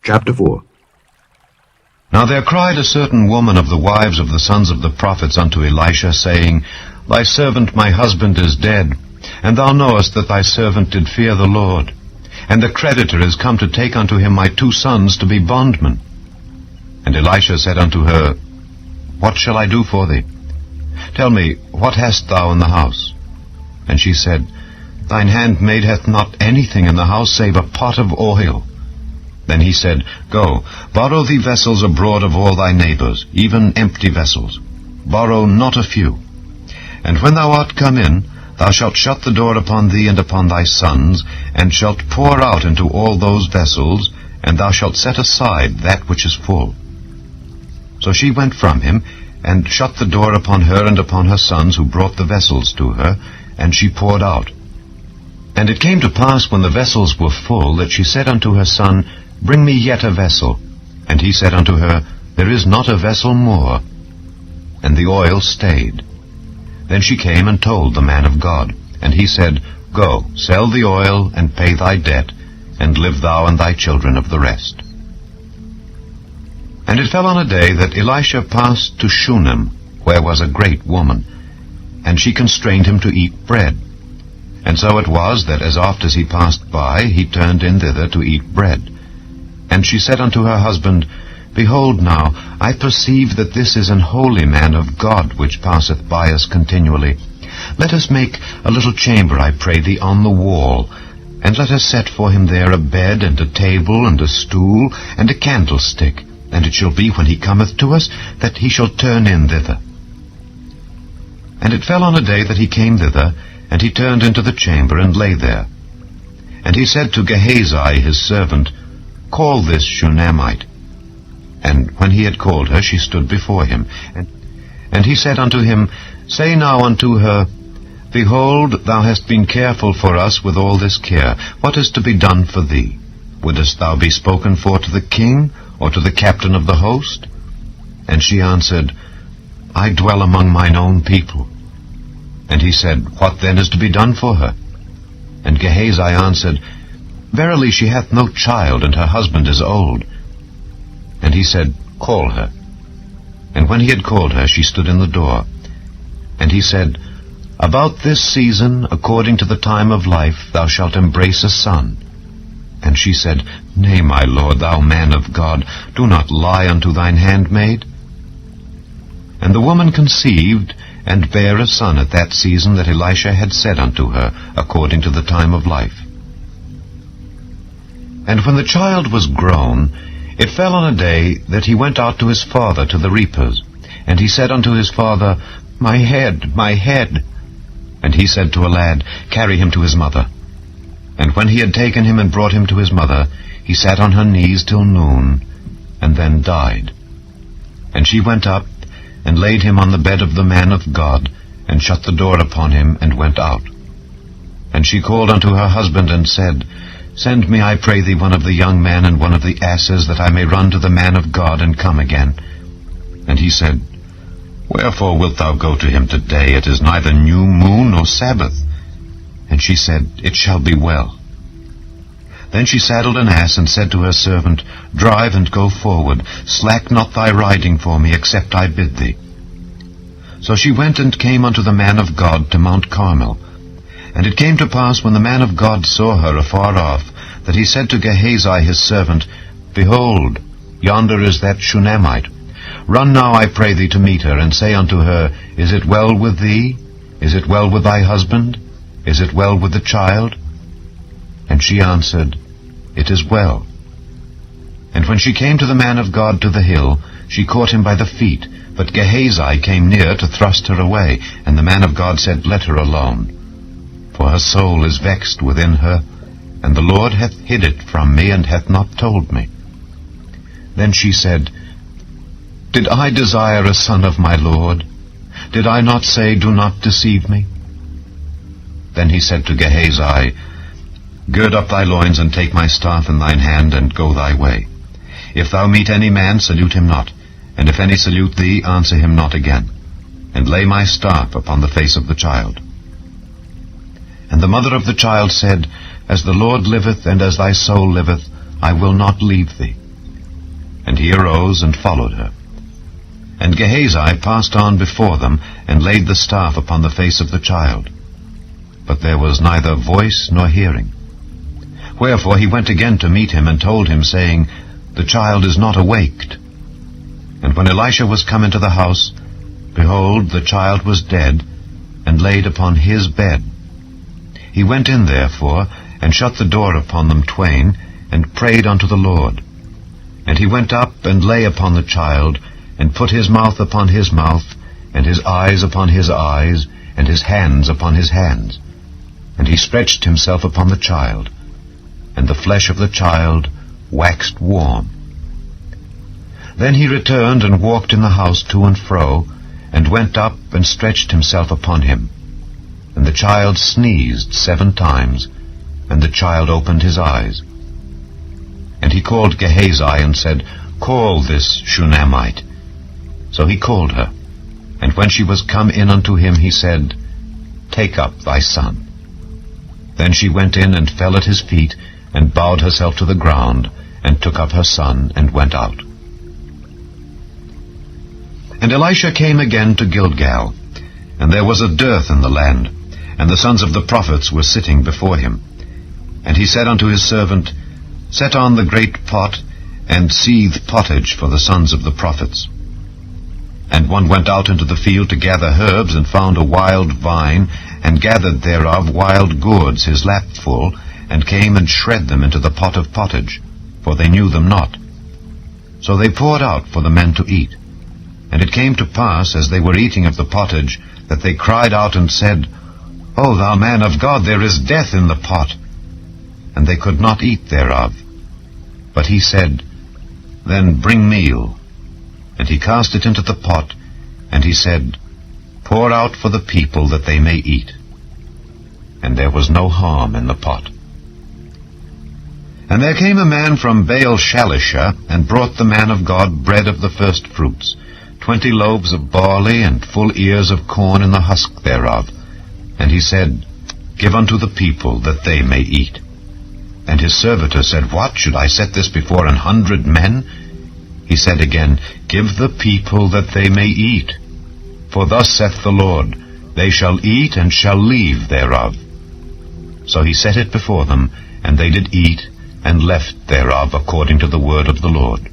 Chapter 4. Now there cried a certain woman of the wives of the sons of the prophets unto Elisha, saying, Thy servant my husband is dead, and thou knowest that thy servant did fear the Lord. And the creditor is come to take unto him my 2 sons to be bondmen. And Elisha said unto her, What shall I do for thee? Tell me, what hast thou in the house? And she said, Thine handmaid hath not anything in the house save a pot of oil. Then he said, Go, borrow thee vessels abroad of all thy neighbors, even empty vessels. Borrow not a few. And when thou art come in, thou shalt shut the door upon thee and upon thy sons, and shalt pour out into all those vessels, and thou shalt set aside that which is full. So she went from him, and shut the door upon her and upon her sons, who brought the vessels to her, and she poured out. And it came to pass, when the vessels were full, that she said unto her son, Bring me yet a vessel. And he said unto her, There is not a vessel more. And the oil stayed. Then she came and told the man of God. And he said, Go, sell the oil, and pay thy debt, and live thou and thy children of the rest. And it fell on a day that Elisha passed to Shunem, where was a great woman, and she constrained him to eat bread. And so it was, that as oft as he passed by, he turned in thither to eat bread. And she said unto her husband, Behold now, I perceive that this is an holy man of God, which passeth by us continually. Let us make a little chamber, I pray thee, on the wall, and let us set for him there a bed, and a table, and a stool, and a candlestick. And it shall be, when he cometh to us, that he shall turn in thither. And it fell on a day that he came thither, and he turned into the chamber, and lay there. And he said to Gehazi his servant, Call this Shunammite. And when he had called her, she stood before him. And he said unto him, Say now unto her, Behold, thou hast been careful for us with all this care. What is to be done for thee? Wouldest thou be spoken for to the king, or to the captain of the host? And she answered, I dwell among mine own people. And he said, What then is to be done for her? And Gehazi answered, Verily she hath no child, and her husband is old. And he said, Call her. And when he had called her, she stood in the door. And he said, About this season, according to the time of life, thou shalt embrace a son. And she said, Nay, my lord, thou man of God, do not lie unto thine handmaid. And the woman conceived, and bare a son at that season that Elisha had said unto her, according to the time of life. And when the child was grown, it fell on a day that he went out to his father to the reapers. And he said unto his father, My head, my head. And he said to a lad, Carry him to his mother. And when he had taken him and brought him to his mother, he sat on her knees till noon, and then died. And she went up, and laid him on the bed of the man of God, and shut the door upon him, and went out. And she called unto her husband, and said, Send me, I pray thee, one of the young men, and one of the asses, that I may run to the man of God, and come again. And he said, Wherefore wilt thou go to him today? It is neither new moon nor Sabbath. And she said, It shall be well. Then she saddled an ass, and said to her servant, Drive and go forward. Slack not thy riding for me, except I bid thee. So she went and came unto the man of God to Mount Carmel. And it came to pass, when the man of God saw her afar off, that he said to Gehazi his servant, Behold, yonder is that Shunammite. Run now, I pray thee, to meet her, and say unto her, Is it well with thee? Is it well with thy husband? Is it well with the child? And she answered, It is well. And when she came to the man of God to the hill, she caught him by the feet. But Gehazi came near to thrust her away. And the man of God said, Let her alone. For her soul is vexed within her, and the Lord hath hid it from me, and hath not told me. Then she said, Did I desire a son of my Lord? Did I not say, Do not deceive me? Then he said to Gehazi, Gird up thy loins, and take my staff in thine hand, and go thy way. If thou meet any man, salute him not, and if any salute thee, answer him not again. And lay my staff upon the face of the child. And the mother of the child said, As the Lord liveth, and as thy soul liveth, I will not leave thee. And he arose and followed her. And Gehazi passed on before them, and laid the staff upon the face of the child. But there was neither voice nor hearing. Wherefore he went again to meet him, and told him, saying, The child is not awaked. And when Elisha was come into the house, behold, the child was dead, and laid upon his bed. He went in therefore, and shut the door upon them twain, and prayed unto the Lord. And he went up, and lay upon the child, and put his mouth upon his mouth, and his eyes upon his eyes, and his hands upon his hands. And he stretched himself upon the child, and the flesh of the child waxed warm. Then he returned and walked in the house to and fro, and went up and stretched himself upon him. And the child sneezed 7 times, and the child opened his eyes. And he called Gehazi, and said, Call this Shunammite. So he called her. And when she was come in unto him, he said, Take up thy son. Then she went in and fell at his feet, and bowed herself to the ground, and took up her son, and went out. And Elisha came again to Gilgal, and there was a dearth in the land, and the sons of the prophets were sitting before him. And he said unto his servant, Set on the great pot, and seethe pottage for the sons of the prophets. And one went out into the field to gather herbs, and found a wild vine, and gathered thereof wild gourds his lap full, and came and shred them into the pot of pottage, for they knew them not. So they poured out for the men to eat. And it came to pass, as they were eating of the pottage, that they cried out and said, O thou man of God, there is death in the pot. And they could not eat thereof. But he said, Then bring meal. And he cast it into the pot, and he said, Pour out for the people that they may eat. And there was no harm in the pot. And there came a man from Baal-Shalisha, and brought the man of God bread of the first fruits, 20 loaves of barley, and full ears of corn in the husk thereof. And he said, Give unto the people, that they may eat. And his servitor said, What, should I set this before 100 men? He said again, Give the people, that they may eat. For thus saith the Lord, They shall eat, and shall leave thereof. So he set it before them, and they did eat, and left thereof according to the word of the Lord.